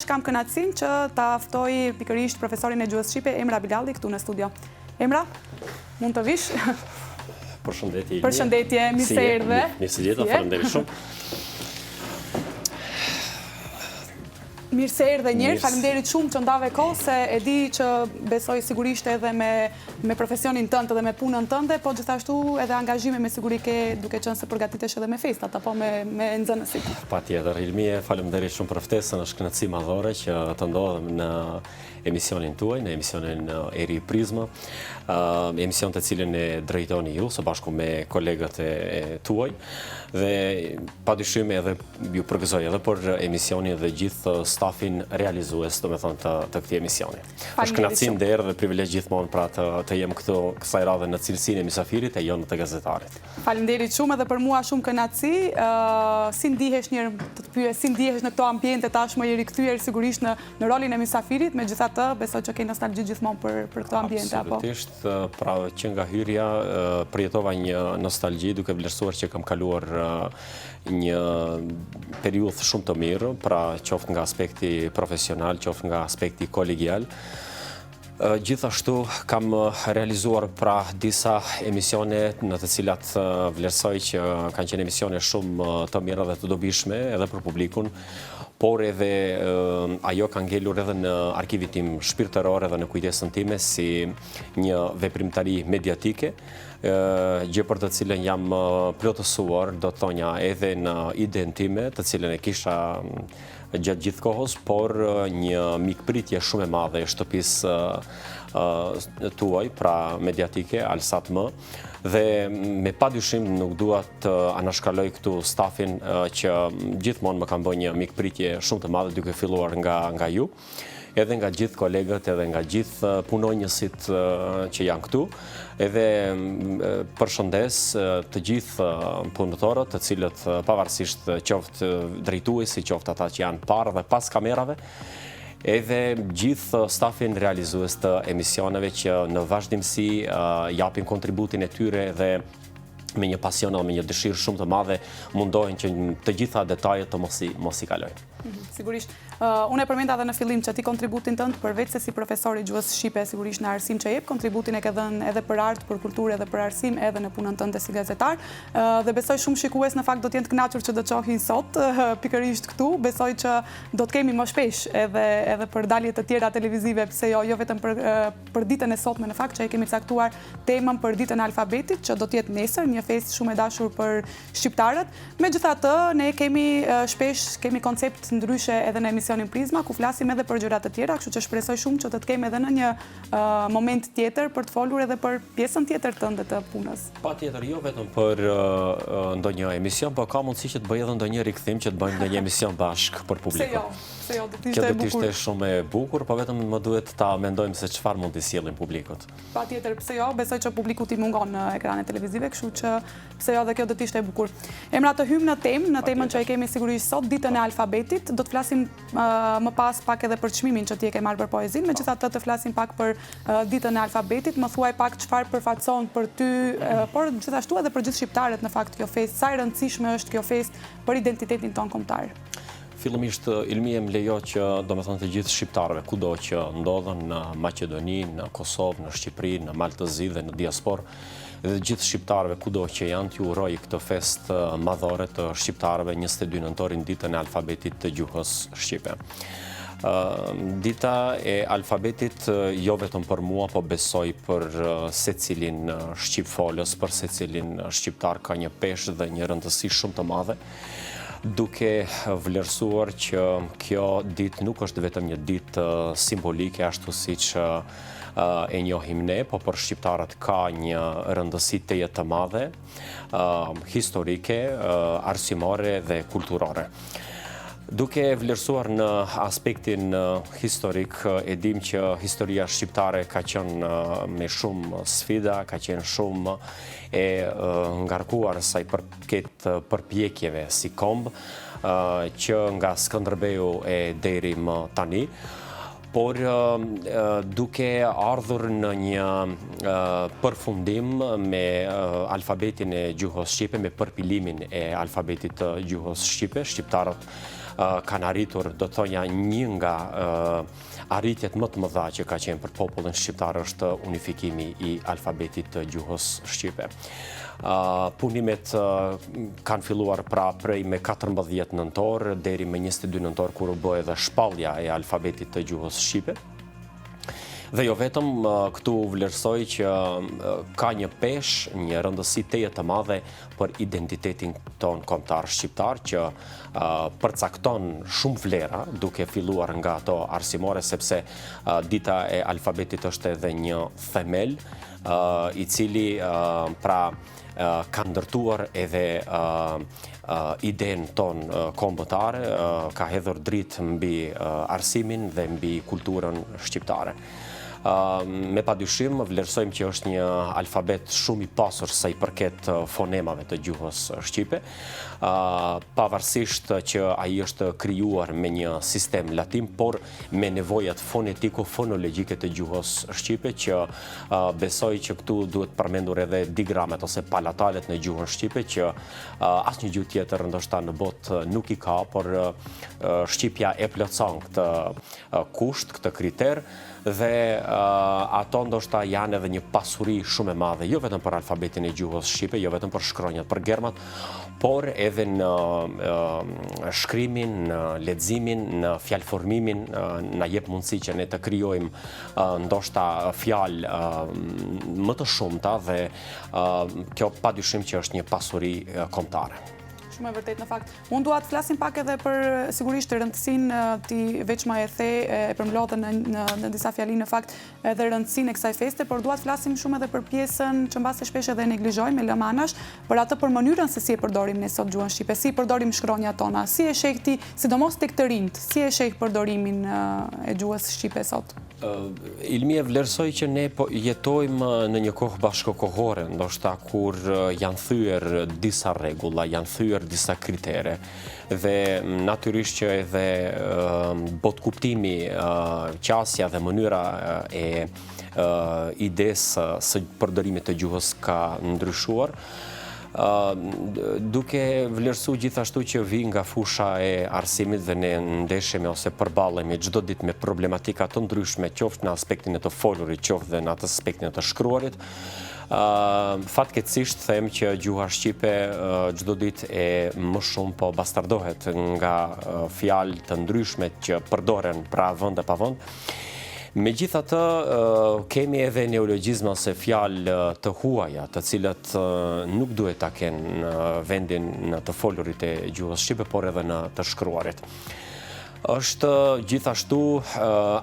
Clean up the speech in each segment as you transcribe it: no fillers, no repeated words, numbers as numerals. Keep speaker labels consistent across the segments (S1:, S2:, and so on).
S1: kam kënaqësinë që ta ftoj pikërisht profesorin e gjuhës shqipe Emra Bilalli këtu në studio. Emra, mund të vish?
S2: Përshëndetje.
S1: Përshëndetje, mirë se erdhe.
S2: Mirë se gjeta, faleminderit shumë.
S1: Mirë se erdhe njerë, faleminderit shumë që ndave kohë, se e di që besoj sigurisht edhe me profesionin tëndë dhe me punën tënde, po gjithashtu edhe angazhime me siguri ke duke qenë se përgatitesh edhe me festat, apo me nxënësit.
S2: Patjetër, Ilmije, faleminderit shumë për ftesën, është kënaqësi madhore që të ndodhem në emisionin tuaj, në emisionin Eri Prizma, emision të cilin e drejtoni ju, së bashku me kolegët e tuaj, dhe padyshim edhe ju përgëzoj edhe për emisionin dhe gjithë stafin realizues, do me thonë, të këtij emisioni. Është kënaqësi nder dhe privilegj gjithmonë pra të jem këtu kësaj radhe në cilësinë e mysafirit e jo në të gazetarit.
S1: Faleminderit shumë, edhe për mua shumë kënaqësi. Si ndihesh njërë të pyes, si ndihesh në këto ambiente tashmë je rikthyer sigurisht në rolin e mysafirit, megjithatë besoj që ke nostalgji gjithmonë për këto ambiente apo?
S2: Absolutisht, pra që nga hyrja përjetova një nostalgji duke vlerësuar që kam kaluar një periudhë shumë të mirë, pra qoftë nga aspekti profesional, qoftë nga aspekti kolegial. Gjithashtu kam realizuar pra disa emisione në të cilat vlerësoj që kanë qenë emisione shumë të mira dhe të dobishme edhe për publikun, por edhe ajo ka ngelur edhe në arkivit tim shpirtëror edhe në kujdesën time si një veprimtari mediatike, gjë për të cilën jam plotësuar, do të thonja edhe në idenë time, të cilën e kisha gjatë gjithë kohës, por një mikpritje shumë e madhe e shtëpisë tuaj, pra mediatike, Alsat.m, dhe me padyshim nuk dua të anashkaloj këtu stafin që gjithmonë më kanë bërë një mikpritje shumë të madhe duke filluar nga ju, edhe nga gjithë kolegët, edhe nga gjithë punonjësit që janë këtu, edhe përshëndes të gjithë punëtorët, të cilët pavarësisht qoftë drejtuesi, qoftë ata që janë parë dhe pas kamerave, edhe gjithë stafin realizues të emisioneve që në vazhdimsi japin kontributin e tyre dhe me një pasion dhe me një dëshirë shumë të madhe mundohen që të gjitha detajet të mos i kalojnë.
S1: Sigurisht. Unë e përmenda dhe në fillim që ti kontributin tënd përveç se si profesor i gjuhës shqipe, sigurisht në arsim që jep, kontributin e ke dhënë edhe për art, për kulturë edhe për arsim, edhe në punën tënde si gazetar. Dhe besoj shumë shikues në fakt do të jenë të kënaqur që do të shohin sot pikërisht këtu. Besoj që do të kemi më shpesh edhe për dalje të tjera televizive, pse jo vetëm për ditën e sotme në fakt që e kemi caktuar temën për ditën e alfabetit, që do të jetë nesër, një festë shumë e dashur për shqiptarët. Megjithatë, ne shpesh kemi koncept ndryshe edhe në emisionin Prizma, ku flasim edhe për gjëra të tjera, kështu që shpresoj shumë që të kemi edhe në një moment tjetër për të folur edhe për pjesën tjetër tënde të punës.
S2: Patjetër, jo vetëm për ndonjë emision, por ka mundësi që të bëj edhe ndonjë rikthim që të bëjmë ndonjë emision bashkë për publikun.
S1: Pse jo, do të
S2: ishte e bukur. Kjo do të ishte shumë e bukur, po vetëm më duhet ta mendojmë se çfarë mund të sjellim publikut.
S1: Patjetër, pse jo, besoj që publiku i mungon në ekranet televizive, kështu që pse jo, dhe kjo do të ishte e bukur. Emra, të hyjmë në temën që e kemi sigurisht sot, ditën e alfabetit. Do të flasim më pas pak edhe për çmimin që ti e ke marrë për poezinë, megjithatë të flasim pak për ditën e alfabetit. Më thuaj pak çfarë përfaqëson për ty, por gjithashtu edhe për gjithë shqiptarët në fakt kjo festë, sa e rëndësishme është kjo festë për identitetin ton kombëtar.
S2: Fillimisht, Ilmije më lejo që do me thonë të gjithë shqiptarëve, kudo që ndodhen në Maqedoni, në Kosovë, në Shqipëri, në Maltëzi dhe në diasporë, dhe gjithë shqiptarëve kudo që janë t'ju uroj këtë festë madhore të shqiptarëve 22 nëntorin ditën e alfabetit të gjuhës shqipe. Dita e alfabetit jo vetëm për mua, po besoj për secilin shqipfolës, për secilin shqiptar ka një peshë dhe një rëndësi shumë të madhe, duke vlerësuar që kjo ditë nuk është vetëm një ditë simbolike ashtu siç e njohim ne, po për shqiptarët ka një rëndësi të madhe, historike, arsimore dhe kulturore. Duke vlerësuar në aspektin historik, e dim që historia shqiptare ka qenë me shumë sfida, ka qenë shumë e ngarkuar sa i përket përpjekjeve si komb, që nga Skënderbeu e deri më tani, por duke ardhur në një përfundim me alfabetin e gjuhës shqipe, me përpilimin e alfabetit të gjuhës shqipe, shqiptarët kanë arritur, do të thonja, një nga arritjet më të mëdha që ka qenë për popullin shqiptar është unifikimi I alfabetit të gjuhës shqipe. Punimet kanë filluar pra prej me 14 nëntor deri me 22 nëntor kur u bë edhe shpallja e alfabetit të gjuhës shqipe. Dhe jo vetëm këtu vlerësoj që ka një peshë, një rëndësi teje të madhe për identitetin ton kombëtar shqiptar që përcakton shumë vlera duke filluar nga ato arsimore sepse dita e alfabetit është edhe një themel I cili pra ka ndërtuar edhe idenë ton kombëtare, ka hedhur dritë mbi arsimin dhe mbi kulturën shqiptare. Me padyshim vlerësojmë që është një alfabet shumë I pasur sa I përket fonemave të gjuhës shqipe, pavarësisht që ai është krijuar me një sistem latin, por me nevojat fonetiko-fonologjike të gjuhës shqipe, që besoj që këtu duhet përmendur edhe digramet ose palatalet në gjuhën shqipe, që asnjë gjuhë tjetër ndoshta në botë nuk I ka, por shqipja e plotson këtë kusht, këtë kriter, dhe ato ndoshta janë edhe një pasuri shumë e madhe, jo vetëm për alfabetin e gjuhës shqipe, jo vetëm për shkronjat, për germat, por edhe në shkrimin, në leximin, në fjalëformimin, na jep mundësi që ne të krijojmë ndoshta fjalë më të shumta dhe kjo padyshim që është një pasuri kombëtare.
S1: Shumë e vërtet në fakt. Unë dua të flasim pak edhe për sigurisht rëndësinë ti veç ma e the e përmlodhe në disa fjali në fakt edhe rëndësinë e kësaj feste, por dua të flasim shumë edhe për pjesën që mbase shpesh edhe neglizhojmë me lëmanash, për atë për mënyrën se si e përdorim ne sot gjuhën shqipe, si përdorim shkronjat tona, si e sheh ti, sidomos tek të rinjt, si e sheh përdorimin e gjuhës shqipe sot?
S2: Ilmi e vlerësoj që ne po jetojmë në një kohë bashkëkohore, ndoshta kur janë thyer disa rregulla, janë thyer disa kritere dhe natyrisht që edhe botkuptimi, qasja dhe mënyra e idesë së përdorimit të gjuhës ka ndryshuar. Duke vlerësu gjithashtu që vi nga fusha e arsimit dhe ne ndeshemi ose përballemi çdo ditë me problematika të ndryshme, qoftë në aspektin e të folurit, qoftë dhe në atë aspektin e të shkruarit. Fatkeqësisht them që gjuha shqipe çdo ditë e më shumë po bastardohet nga fjalë të ndryshme që përdoren pra vend e pa vend. Megjithatë, kemi edhe neologjizma ose fjalë të huaja, të cilat nuk duhet ta kenë vendin në të folurit e gjuhës shqipe, por edhe në të shkruarit. Është gjithashtu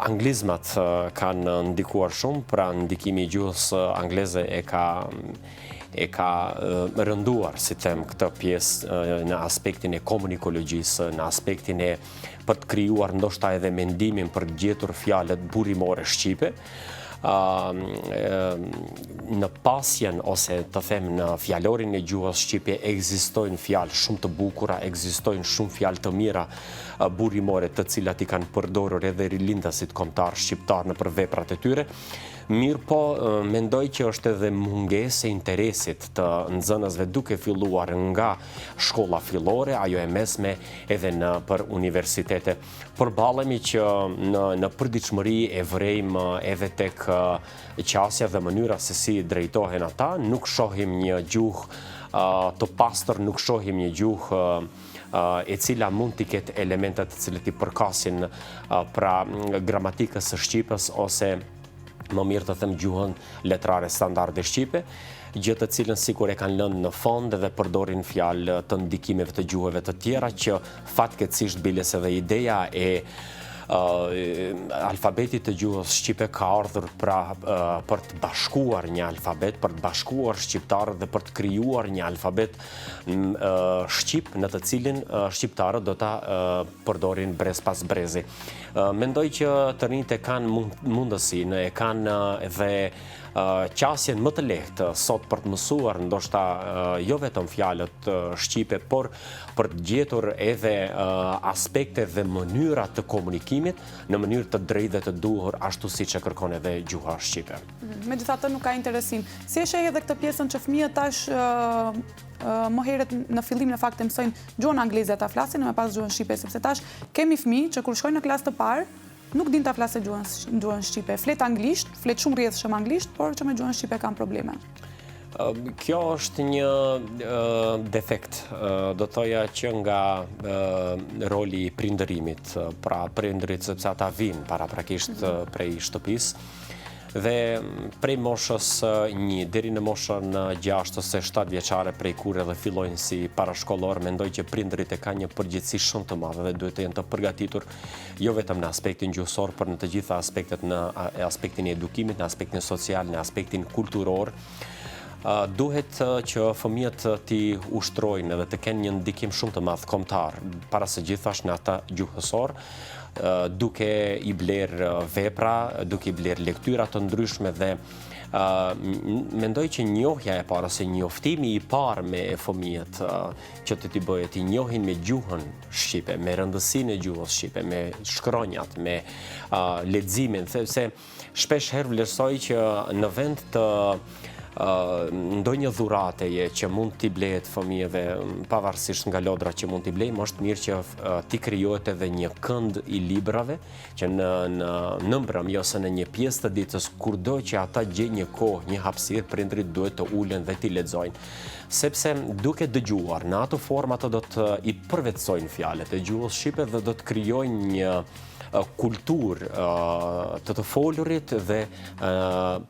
S2: anglizmat kanë ndikuar shumë, pra ndikimi I gjuhës angleze e ka rënduar, si them, këtë pjesë në aspektin e komunikologjisë, në aspektin e për të krijuar ndoshta edhe mendimin për të gjetur fjalët burimore shqipe. Në pasjen ose të them në fjalorin e gjuhës shqipe ekzistojnë fjalë shumë të bukura, ekzistojnë shumë fjalë të mira burimore të cilat I kanë përdorur edhe rilindasit kombëtar shqiptar në për veprat e tyre. Mirë po, mendoj që është edhe mungesë e interesit të nxënësve duke filluar nga shkolla fillore, ajo e mesme edhe në për universitete. Përballemi që në përditshmëri e vërejmë edhe tek qasja dhe mënyra se si drejtohen ata, nuk shohim një gjuhë të pastër, nuk shohim një gjuhë e cila mund t'i ketë elementet të cilët I përkasin pra gramatikës së shqipës ose më mirë të them gjuhën letrare standarde shqipe, gjë të cilën sikur e kanë lënë në fond dhe përdorin fjalë të ndikimeve të gjuhëve të tjera që fatkeqësisht biles edhe ideja e alfabetit të gjuhës shqipe ka ardhur pra për të bashkuar një alfabet, për të bashkuar shqiptarët dhe për të krijuar një alfabet shqip në të cilin shqiptarët do ta përdorin brez pas brezi. Mendoj që të rinjt e kanë mundësinë, e kanë edhe qasjen më të lehtë sot për të mësuar ndoshta jo vetëm fjalët shqipe, por për të gjetur edhe aspekte dhe mënyra të komunikimit në mënyrë të drejtë dhe të duhur ashtu siç e kërkon edhe gjuha shqipe.
S1: Megjithatë nuk ka interesim. Si e sheh edhe këtë pjesën që fëmijët tash më herët në fillim në fakt e mësojnë gjuhën angleze ta flasin, më pas gjuhën shqipe, sepse tash kemi fëmijë që kur shkojnë në klasë të parë nuk din ta flasë gjuhën shqipe. Flet anglisht, flet shumë rrjedhshëm anglisht, por që me gjuhën shqipe kanë probleme.
S2: Kjo është një defekt, do thoja që nga roli i prindërimit, pra prindërit sepse ata vinë paraprakisht prej shtëpisë dhe prej moshës 1 deri në moshën 6 ose 7 vjeçare prej kur edhe fillojnë si parashkollor, mendoj që prindërit e kanë një përgjegjësi shumë të madhe dhe duhet të jenë të përgatitur jo vetëm në aspektin gjuhësor, por në të gjitha aspektet, në aspektin e edukimit, në aspektin social, në aspektin kulturor. Duhet që fëmijët t'i ushtrojnë edhe të kenë një ndikim shumë të madh kombëtar, para së gjithash në ata gjuhësor, duke i bler vepra, duke i bler lektyra të ndryshme dhe mendoj që njohja e parë ose njoftimi i parë me fëmijët që të t'i bëhet i njohin me gjuhën shqipe, me rëndësinë e gjuhës shqipe, me shkronjat, me leximin, sepse shpesh herë vlerësoj që në vend të ndonjë dhurateje që mund t'i blehet fëmijëve pavarësisht nga lodra që mund t'i blejmë, është mirë që t'i krijohet edhe një kënd i librave që në mbrëmje ose në një pjesë të ditës kurdo që ata gjejnë një kohë, një hapësirë, prindrit duhet të ulen dhe t'i lexojnë. Sepse duke dëgjuar në atë formë ata do të i përvetsojnë fjalët e gjuhës shqipe dhe do të krijojnë një kulturë të folurit dhe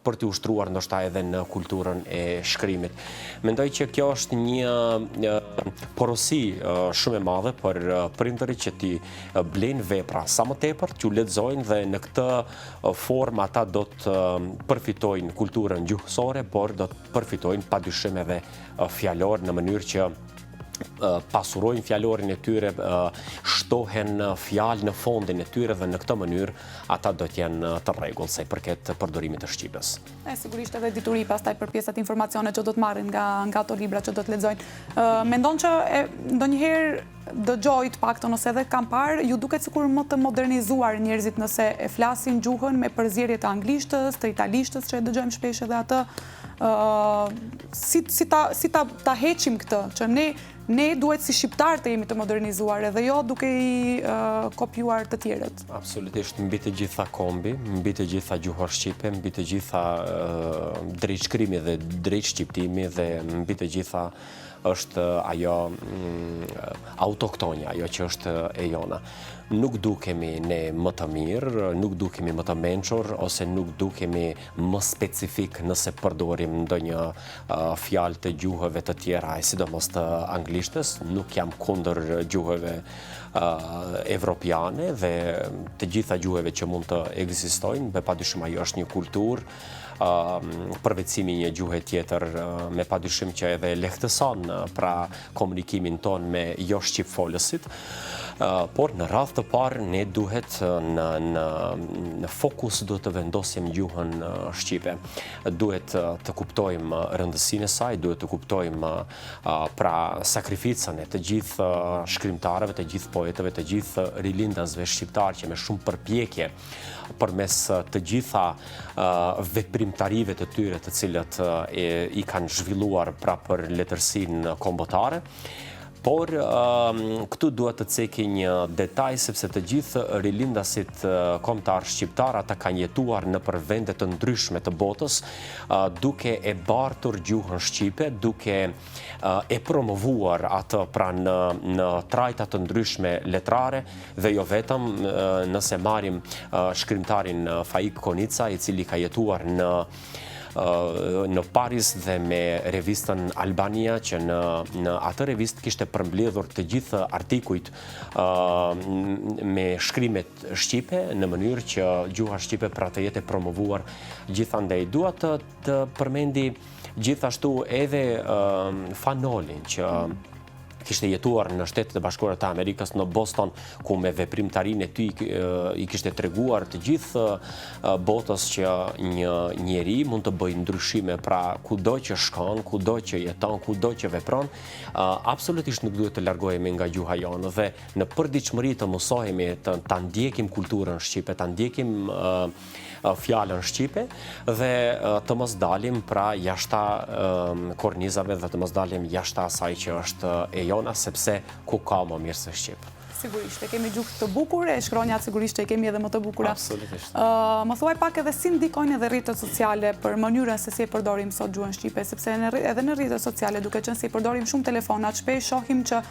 S2: për të ushtruar ndoshta edhe në kulturën e shkrimit. Mendoj që kjo është një porosi shumë e madhe për prindërit që t'i blejnë vepra sa më tepër, t'u lexojnë dhe në këtë formë ata do të përfitojnë kulturën gjuhësore, por do të përfitojnë padyshim edhe fjalor në mënyrë që pasurojnë fjalorin e tyre, shtohen fjalë në fondin e tyre dhe në këtë mënyrë ata do të jenë të rregull sa i përket përdorimit të shqipës.
S1: Sigurisht edhe dituri pastaj për pjesët informacione që do të marrin nga ato libra që do të lexojnë. Mendon që ndonjëherë dëgjoj të paktën ose edhe kam parë, ju duket sikur më të modernizuar njerëzit nëse e flasin gjuhën me përzierje të anglishtës, të italishtës që e dëgjojmë shpesh edhe atë. Si ta heqim këtë, që ne duhet si shqiptar të jemi të modernizuar edhe jo duke i kopjuar të tjerët.
S2: Absolutisht, mbi të gjitha kombi, mbi të gjitha gjuhor shqipe, mbi të gjitha drejt shkrimi dhe drejt shqiptimi dhe mbi të gjitha është ajo autoktonja, ajo që është e jona. Nuk dukemi ne më të mirë, nuk dukemi më të mençur, ose nuk dukemi më specifik nëse përdorim ndonjë fjalë të gjuhëve të tjera, sidomos të anglishtës. Nuk jam kundër gjuhëve evropiane dhe të gjitha gjuhëve që mund të ekzistojnë, padyshim ajo është një kulturë. Përvecimi një gjuhë tjetër me padyshim që edhe lehtëson pra komunikimin ton me jo shqipfolësit, por në radhë të parë ne duhet në fokus duhet të vendosim gjuhën shqipe. Duhet të kuptojmë rëndësinë e saj, duhet të kuptojmë pra sakrificën e të gjithë shkrimtarëve, të gjithë poetëve, të gjithë rilindasve shqiptar që me shumë përpjekje përmes të gjitha veprimtarive të tyre të cilët i kanë zhvilluar pra për letërsinë kombëtare. Por këtu duhet të ceki një detaj sepse të gjithë rilindasit kombëtar shqiptar ata kanë jetuar në vende të ndryshme të botës, duke e bartur gjuhën shqipe, duke e promovuar atë pra në trajta të ndryshme letrare dhe jo vetëm nëse marrim shkrimtarin Faik Konica i cili ka jetuar në Paris dhe me revistën Albania që në atë revistë kishte përmbledhur të gjithë artikujt me shkrimet shqipe në mënyrë që gjuha shqipe pra të jetë promovuar gjithandej. Dua të përmendi gjithashtu edhe Fanolin që kishte jetuar në Shtetet e Bashkuara të Amerikës, në Boston, ku me veprimtarinë e tij i kishte treguar të gjithë botës që një njeri mund të bëjë ndryshime, pra kudo që shkon, kudo që jeton, kudo që vepron, absolutisht nuk duhet të largohemi nga gjuha jonë dhe në përditshmëri të mësohemi ta ndjekim kulturën shqipe, ta ndjekim fjalën shqipe dhe të mos dalim pra jashta kornizave dhe të mos dalim jashta asaj që është e jona, sepse ku ka më mirë se shqip.
S1: Sigurisht, e kemi gjuhë të bukur, e shkronjat sigurisht e kemi edhe më të bukura.
S2: Absolutisht.
S1: Më thuaj pak edhe si ndikojnë edhe rrjetet sociale për mënyrën se si e përdorim sot gjuhën shqipe, sepse edhe në rrjetet sociale, duke qenë se i përdorim shumë telefonat, shpesh shohim që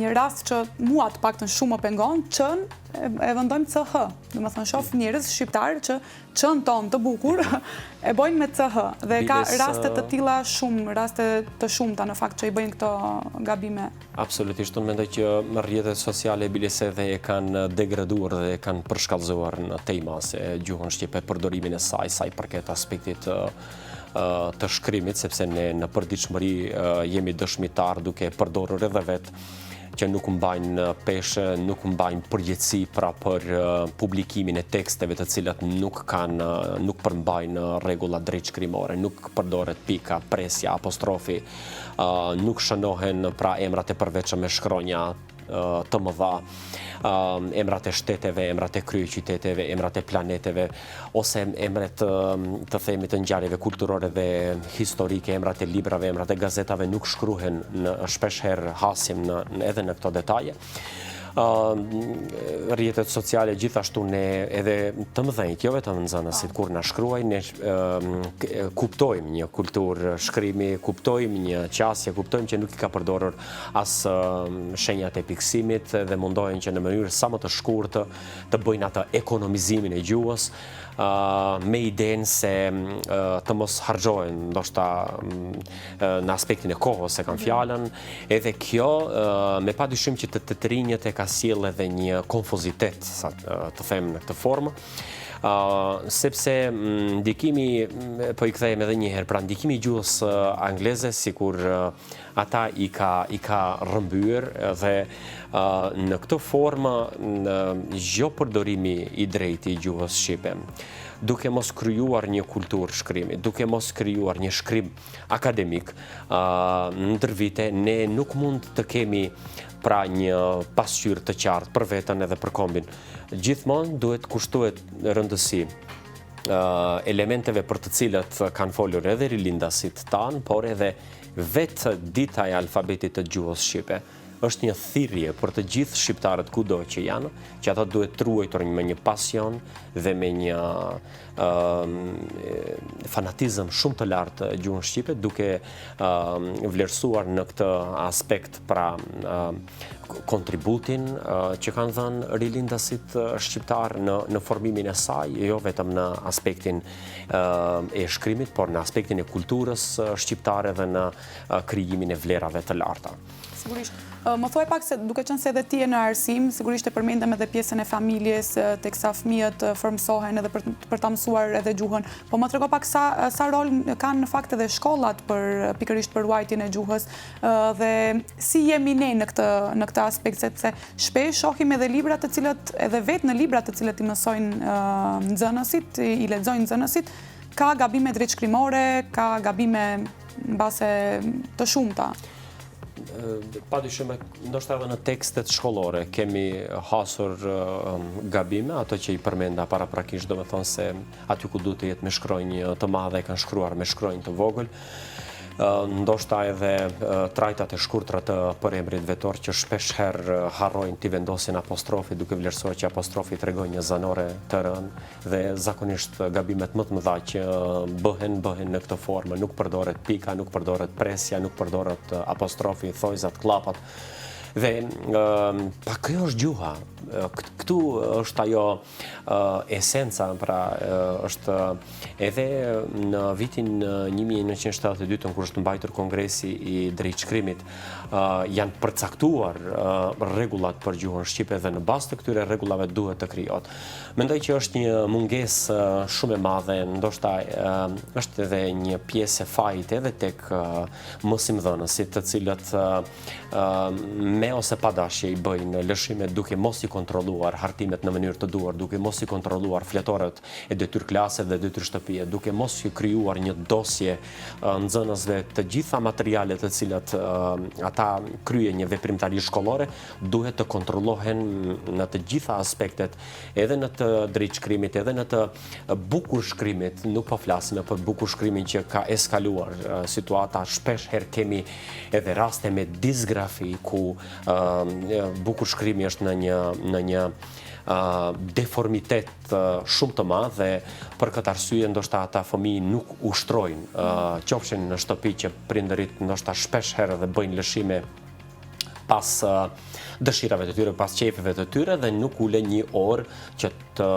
S1: një rast që mua të paktën shumë më pengon, qën e vendojmë CH. Do të thonë shoh njerëz shqiptar që qën ton të bukur e bojnë me CH dhe ka raste të tilla shumë, raste të shumta në fakt që i bëjnë këto gabime.
S2: Absolutisht, unë mendoj që rrjetet sociale bilese dhe e kanë degraduar dhe e kanë përshkallëzuar në tema se gjuhën shqipe, përdorimin e saj, sa i përket aspektit të shkrimit, sepse ne në përditshmëri jemi dëshmitar duke përdorur edhe vetë që nuk mbajnë peshë, nuk mbajnë përgjegjësi pra për publikimin e teksteve të cilat nuk përmbajnë rregulla drejtshkrimore, nuk përdoret pika, presja, apostrofi, nuk shënohen pra emrat e përveçëm me shkronja të mëdha, emrat e shteteve, emrat e kryeqyteteve, emrat e planeteve, ose emrat të themi të ngjarjeve kulturore dhe historike, emrat e librave, emrat e gazetave nuk shkruhen shpeshherë hasim edhe në këto detaje. Rrjetet sociale gjithashtu ne edhe të mëdhenjt, jo vetëm nxënësit kur na shkruajnë, ne kuptojmë një kulturë shkrimi, kuptojmë një qasje, kuptojmë që nuk i ka përdorur as shenjat e piksimit dhe mundohen që në mënyrë sa më të shkurtë të bëjnë atë ekonomizimin e gjuhës, me idenë se të mos harxohen ndoshta në aspektin e kohës se kanë fjalën, edhe kjo me padyshim që të të rinjët e ka sjellë edhe një konfuzitet, të them në këtë formë, sepse ndikimi, po i kthejmë edhe një herë, pra ndikimi i gjuhës angleze sikur ata i ka rrëmbyer dhe në këtë formë çdo përdorimi i drejtë i gjuhës shqipe, duke mos krijuar një kulturë shkrimi, duke mos krijuar një shkrim akademik, ndër vite ne nuk mund të kemi pra një pasqyrë të qartë për veten edhe për kombin. Gjithmonë duhet kushtohet rëndësi elementeve për të cilët kanë folur edhe rilindasit tanë, por edhe vetë dita e alfabetit të gjuhës shqipe. Është një thirrje për të gjithë shqiptarët kudo që janë, që ata duhet të ruajtur me një pasion dhe me një fanatizëm shumë të lartë gjuhën shqipe, duke vlerësuar në këtë aspekt pra kontributin që kanë dhënë rilindasit shqiptar në formimin e saj, jo vetëm në aspektin e shkrimit, por në aspektin e kulturës shqiptare dhe në krijimin e vlerave të larta.
S1: Sigurisht. Më thuaj pak se duke qenë se edhe ti je në arsim, sigurisht e përmendëm edhe pjesën e familjes, teksa fëmijët formsohen edhe për ta mësuar edhe gjuhën. Po më trego pak sa rol kanë në fakt edhe shkollat pikërisht për ruajtjen e gjuhës dhe si jemi ne në këtë aspekt, sepse shpesh shohim edhe libra të cilët edhe vetë në libra të cilët i mësojnë nxënësit, i lexojnë nxënësit, ka gabime drejtshkrimore, ka gabime mbase të shumta.
S2: Padyshim, ndoshta edhe në tekstet shkollore kemi hasur gabime, ato që i përmenda paraprakisht, do me thonë se aty ku duhet të jetë me shkronjë të madhe kanë shkruar me shkronjë të vogël. Ndoshta edhe trajtat e shkurtra të përemrit vetor që shpesh herë harrojnë t'i vendosin apostrofi, duke vlerësuar që apostrofi tregon një zanore të rënë dhe zakonisht gabimet më të mëdha që bëhen në këtë formë, nuk përdoret pika, nuk përdoret presja, nuk përdoret apostrofi, thojzat, klapat. Dhe pa kjo është gjuha. Këtu është ajo esenca, pra është edhe në vitin 1972, kur është mbajtur Kongresi i drejtshkrimit, janë përcaktuar rregullat për gjuhën shqipe dhe në bazë të këtyre rregullave duhet të krijohet. Mendoj që është një mungesë shumë e madhe, ndoshta është edhe një pjesë e fajit edhe tek mësimdhënësit, të cilët me ose pa dashje i bëjnë lëshime duke mos i kontrolluar hartimet në mënyrë të duhur, duke mos i kontrolluar fletorët e detyrë klase dhe detyrë shtëpie, duke mos i krijuar një dosje nxënësve të gjitha materialet të cilat ata kryen një veprimtari shkollore, duhet të kontrollohen në të gjitha aspektet, edhe në të drejtshkrimit, edhe në të bukurshkrimit. Nuk po flasim për bukurshkrimin që ka eskaluar situata, shpesh herë kemi edhe raste me disgrafi ku bukurshkrimi është në një deformitet shumë të madh dhe për këtë arsye ndoshta ata fëmijë nuk ushtrojnë, qofshin në shtëpi që prindërit ndoshta shpesh herë dhe bëjnë lëshime pas dëshirave të tyre, pas qefeve të tyre dhe nuk ulen një orë që të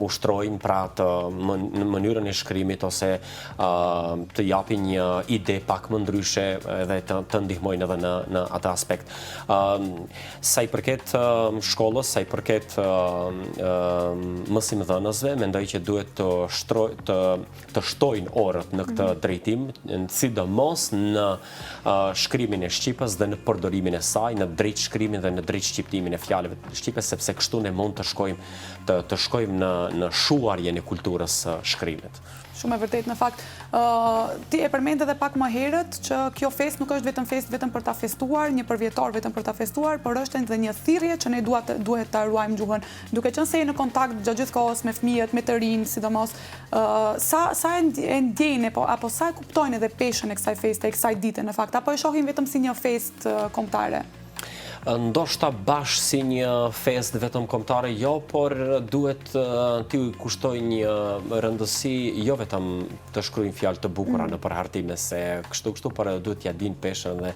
S2: ushtrojnë pra në mënyrën e shkrimit ose të japin një ide pak më ndryshe dhe të ndihmojnë edhe në atë aspekt. Sa i përket shkollës, sa i përket mësimdhënësve, mendoj që duhet të shtojnë orët në këtë drejtim, sidomos në shkrimin e Shqipës dhe në përdorimin e saj, në drejt shkrimin dhe në drejt shqiptimin e fjalëve të Shqipës, sepse kështu ne mund të shkojmë në shuarjen e kulturës shkrimit.
S1: Shumë e vërtet në fakt. Ti e përmend edhe pak më herët që kjo fest nuk është vetëm për ta festuar, një përvjetor vetëm për ta festuar, por është edhe një thirrje që ne duhet ta ruajmë gjuhën. Duke qenë se je në kontakt gjatë gjithë kohës me fëmijët, me të rinj, sidomos, sa e ndjejnë apo sa e kuptojnë edhe peshën e kësaj feste, e kësaj dite në fakt, apo e shohin vetëm si një fest kombëtare?
S2: Ndoshta bashkë si një fest vetëm kombëtare, jo, por duhet t'i kushtoj një rëndësi, jo vetëm të shkruajnë fjalë të bukura në përhartime, se kështu, por duhet t'ia dinë peshën dhe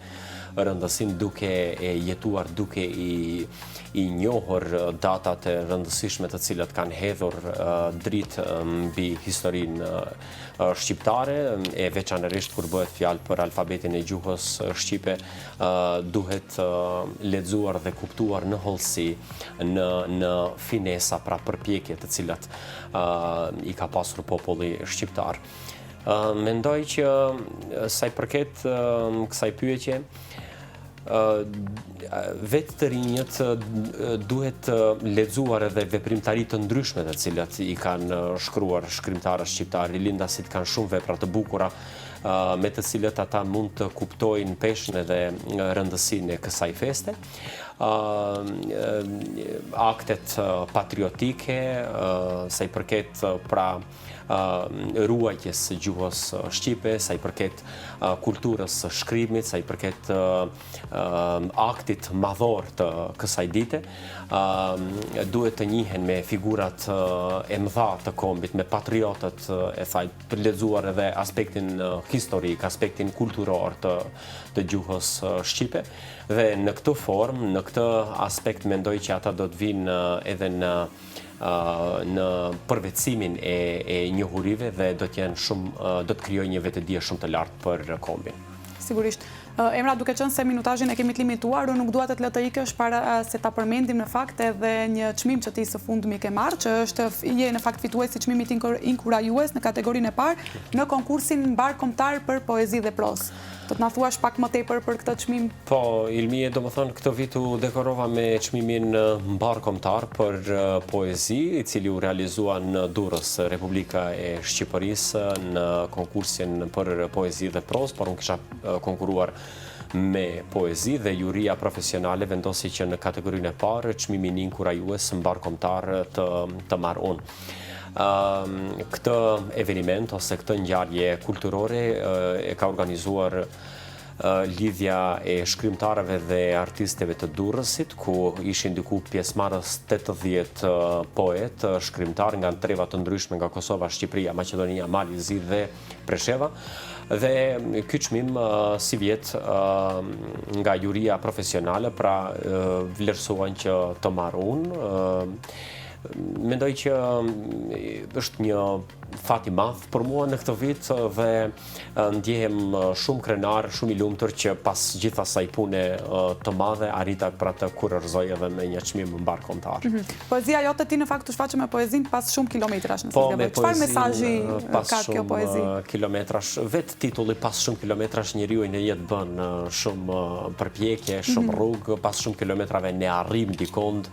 S2: rëndësin duke e jetuar, duke i njohur datat e rëndësishme të cilat kanë hedhur dritë mbi historinë shqiptare, e veçanërisht kur bëhet fjalë për alfabetin e gjuhës shqipe, duhet lexuar dhe kuptuar në hollësi, në finesa, pra përpjekje të cilat i ka pasur populli shqiptar. Mendoj që sa i përket kësaj pyetje, vetë të rinjët duhet lexuar edhe veprimtari të ndryshme të cilat i kanë shkruar shkrimtarët shqiptar. Lindasit kanë shumë vepra të bukura me të cilët ata mund të kuptojnë peshën edhe rëndësinë e kësaj feste. Aktet patriotike, sa i përket pra ruajtjes së gjuhës shqipe, sa i përket kulturës së shkrimit, sa i përket aktit madhor të kësaj dite, duhet të njihen me figurat e mëdha të kombit, me patriotët e saj, të lexuar edhe aspektin historik, aspektin kulturor të gjuhës shqipe, dhe në këtë formë, në këtë aspekt mendoj që ata do të vinë edhe në përvetësimin e njohurive dhe do të krijojnë një vetëdije shumë të lartë për kombin.
S1: Sigurisht. Emra, duke qenë se minutazhin e kemi të limituar, unë nuk dua të të ikësh para se ta përmendim në fakt edhe një çmim që ti së fundmi ke marrë, që je në fakt fituesi i çmimit inkurajues në kategorinë e parë në konkursin mbar kombëtar për poezi dhe prozë. Do të na thuash pak më tepër për këtë çmim?
S2: Po, Ilmie, domethënë këtë vit u dekorova me çmimin mbar kombëtar për poezi, i cili u realizua në Durrës, Republika e Shqipërisë, në konkursin për poezi dhe prozë, por unë kisha konkuruar me poezi dhe juria profesionale vendosi që në kategorinë e parë çmimin inkurajues mbar kombëtar të marr unë. Këtë eveniment ose këtë ngjarje kulturore e ka organizuar lidhja e shkrimtarëve dhe artisteve të Durrësit, ku ishin diku pjesëmarrës 80 poet, shkrimtar nga treva të ndryshme nga Kosova, Shqipëria, Maqedonia, Mali, Zi dhe Presheva. Dhe ky çmim si vjet nga juria profesionale, pra vlerësuan që të marr unë. Mendoj që është një fat i madh për mua në këtë vit dhe ndjehem shumë krenar, shumë i lumtur që pas gjithë asaj pune të madhe arrita pra të kurorëzoj edhe me një çmim mbar kombëtar.
S1: Poezia jote ti në fakt u shfaqe me poezinë pas shumë kilometrash, nëse e ke. Çfarë mesazhi ka kjo poezi?
S2: Kilometrash, vetë titulli pas shumë kilometrash njeriu në jetë bën shumë përpjekje, shumë rrugë, pas shumë kilometrave ne arrim dikond,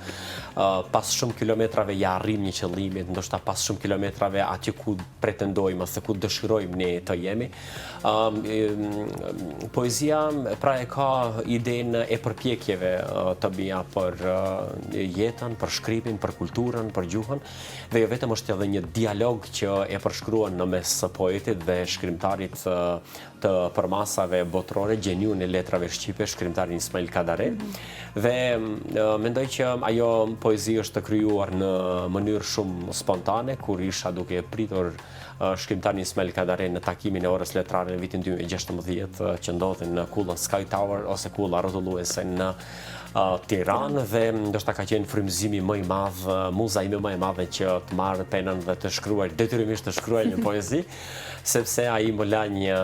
S2: pas shumë kilometrave ja arrim një qëllimi, ndoshta pas shumë kilometrave aty ku pretendojmë ose ku dëshirojmë ne të jemi. Poezia pra e ka idenë e përpjekjeve të mia për jetën, për shkrimin, për kulturën, për gjuhën, dhe jo vetëm është edhe një dialog që e përshkruan në mes poetit dhe shkrimtarit të përmasave botërore, gjeniun e letrave shqipe, shkrimtarin Ismail Kadare. Dhe mendoj që ajo poezi është të krijuar në mënyrë shumë spontane, kur isha duke pritur shkrimtarin Ismail Kadare në takimin e orës letrare në vitin 2016 që ndodhi në kullën Sky Tower ose kulla rrotulluese në Tiranë, dhe ndoshta ka qenë frymëzimi më i madh, muza ime më e madhe që të marr penën dhe të shkruaj, detyrimisht të shkruaj një poezi, sepse ai më la një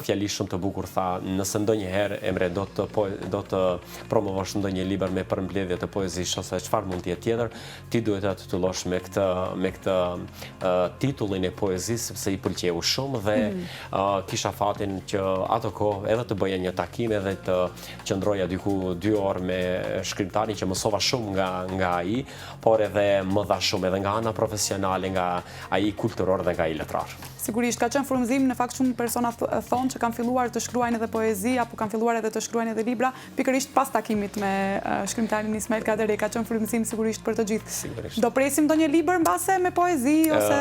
S2: fjali shumë të bukur, tha, nëse ndonjëherë Emre do të promovosh ndonjë libër me përmbledhje të poezisë ose çfarë mund të jetë tjetër, ti duhet ta titullosh me këtë titullin e poezisë, sepse i pëlqeu shumë dhe kisha fatin që ato kohë edhe të bëja një takim edhe të qëndroja diku 2 orë me shkrimtarin që mësova shumë nga ai, por edhe më dha shumë edhe nga ana profesionale, nga ai kulturor dhe nga ai letrar.
S1: Sigurisht, ka qenë frymëzim, në fakt shumë persona thonë që kanë filluar të shkruajnë edhe poezi, apo kanë filluar edhe të shkruajnë edhe libra, pikërisht pas takimit me shkrimtarin Ismail Kadare, ka qenë frymëzim sigurisht për të gjithë.
S2: Sigurisht.
S1: Do presim ndonjë libër mbase me poezi ose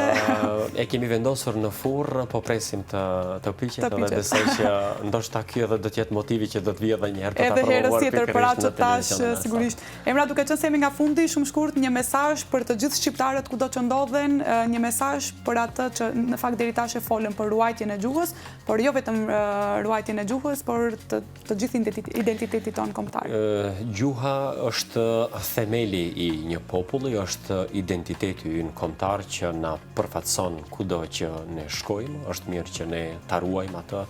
S2: e kemi vendosur në furrë, po presim të piqet edhe besoj që ndoshta ky edhe do të jetë motivi që do të vijë edhe një herë për ta provuar
S1: pikërisht në televizion. Sigurisht. Emra, duke qenë se jemi nga fundi, shumë shkurt një mesazh për të gjithë shqiptarët kudo që ndodhen, një mesazh për atë që në fakt deri tash e folën për ruajtjen e gjuhës, por jo vetëm ruajtjen e gjuhës, por të gjithë identitetit tonë kombëtar.
S2: Gjuha është themeli i një populli, është identiteti ynë kombëtar që na përfaqëson kudo që ne shkojmë, është mirë që ne ta ruajmë atë,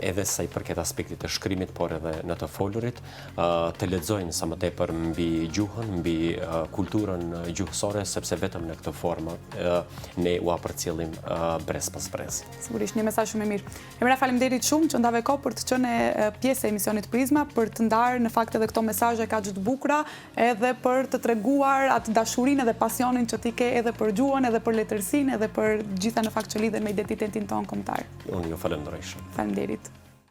S2: edhe sa i përket aspektit të shkrimit, por edhe në të folurit, të lexojnë sa më tepër mbi gjuhën, mbi kulturën gjuhësore, sepse vetëm në këtë formë ne u përcjellim brez pas brez.
S1: Sigurisht, një mesazh shumë i mirë. Emra, faleminderit shumë që ndave kohë për të qenë pjesë e emisionit Prizma, për të ndarë në fakt edhe këto mesazhe kaq të bukura, edhe për të treguar atë dashurinë dhe pasionin që ti ke edhe për gjuhën, edhe për letërsinë, edhe për gjitha në fakt që lidhen me identitetin tonë kombëtar.
S2: Unë ju falenderoj shumë.
S1: Faleminderit.